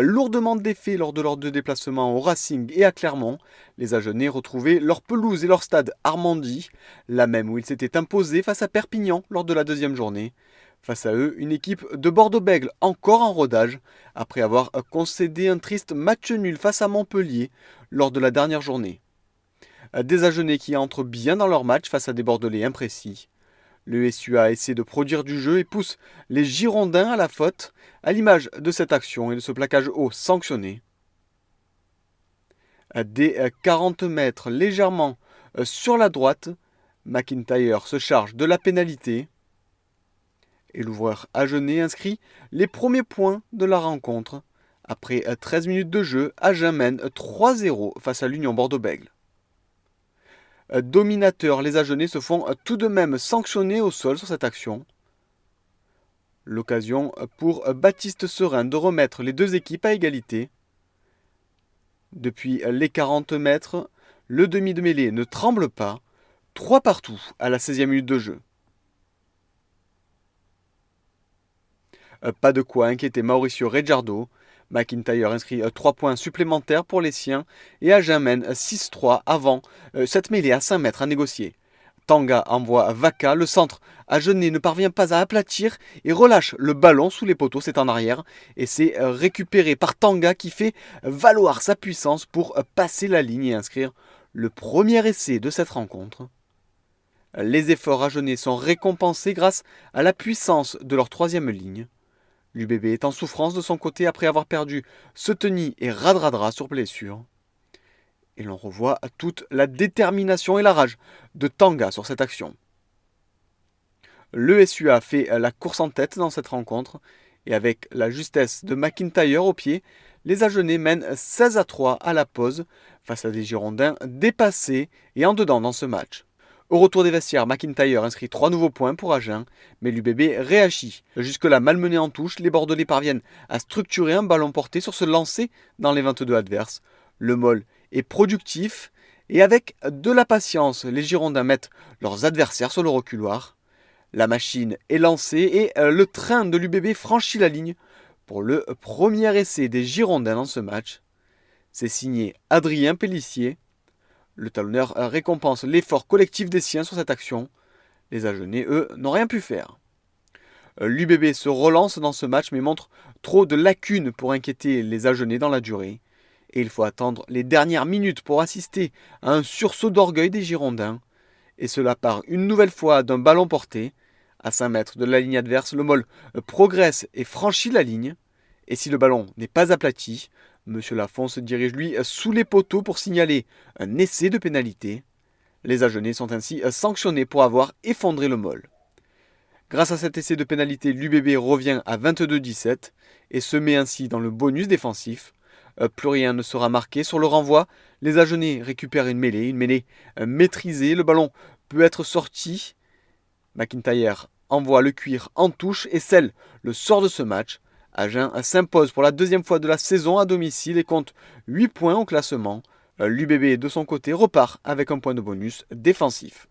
Lourdement défaits lors de leurs deux déplacements au Racing et à Clermont, les Agenais retrouvaient leur pelouse et leur stade Armandie, la même où ils s'étaient imposés face à Perpignan lors de la deuxième journée. Face à eux, une équipe de Bordeaux-Bègles encore en rodage, après avoir concédé un triste match nul face à Montpellier lors de la dernière journée. Des Agenais qui entrent bien dans leur match face à des Bordelais imprécis. Le SUA essaie de produire du jeu et pousse les Girondins à la faute, à l'image de cette action et de ce plaquage haut sanctionné. Dès 40 mètres, légèrement sur la droite, McIntyre se charge de la pénalité. Et l'ouvreur Agenais inscrit les premiers points de la rencontre. Après 13 minutes de jeu, Agen mène 3-0 face à l'Union Bordeaux-Bègles. Dominateurs, les Agenais se font tout de même sanctionner au sol sur cette action. L'occasion pour Baptiste Serin de remettre les deux équipes à égalité. Depuis les 40 mètres, le demi de mêlée ne tremble pas. 3 partout à la 16e minute de jeu. Pas de quoi inquiéter Mauricio Reggiardo. McIntyre inscrit 3 points supplémentaires pour les siens et Agen mène 6-3 avant cette mêlée à 5 mètres à négocier. Tanga envoie Vaca, le centre Agenais ne parvient pas à aplatir et relâche le ballon sous les poteaux, c'est en arrière. Et c'est récupéré par Tanga qui fait valoir sa puissance pour passer la ligne et inscrire le premier essai de cette rencontre. Les efforts agenais sont récompensés grâce à la puissance de leur troisième ligne. L'UBB est en souffrance de son côté après avoir perdu Seteny et Radradra sur blessure. Et l'on revoit toute la détermination et la rage de Tanga sur cette action. Le SUA fait la course en tête dans cette rencontre et avec la justesse de McIntyre au pied, les Agenais mènent 16-3 à la pause face à des Girondins dépassés et en dedans dans ce match. Au retour des vestiaires, McIntyre inscrit 3 nouveaux points pour Agen, mais l'UBB réagit. Jusque-là malmenés en touche, les Bordelais parviennent à structurer un ballon porté sur ce lancer dans les 22 adverses. Le Mol est productif et avec de la patience, les Girondins mettent leurs adversaires sur le reculoir. La machine est lancée et le train de l'UBB franchit la ligne pour le premier essai des Girondins dans ce match. C'est signé Adrien Pellissier. Le talonneur récompense l'effort collectif des siens sur cette action. Les Agenais, eux, n'ont rien pu faire. L'UBB se relance dans ce match mais montre trop de lacunes pour inquiéter les Agenais dans la durée. Et il faut attendre les dernières minutes pour assister à un sursaut d'orgueil des Girondins. Et cela part une nouvelle fois d'un ballon porté. À 5 mètres de la ligne adverse, le Mol progresse et franchit la ligne. Et si le ballon n'est pas aplati, Monsieur Lafont se dirige lui sous les poteaux pour signaler un essai de pénalité. Les Agenais sont ainsi sanctionnés pour avoir effondré le Mol. Grâce à cet essai de pénalité, l'UBB revient à 22-17 et se met ainsi dans le bonus défensif. Plus rien ne sera marqué sur le renvoi. Les Agenais récupèrent une mêlée maîtrisée. Le ballon peut être sorti. McIntyre envoie le cuir en touche et scelle le sort de ce match. Agen s'impose pour la deuxième fois de la saison à domicile et compte 8 points au classement. L'UBB de son côté repart avec un point de bonus défensif.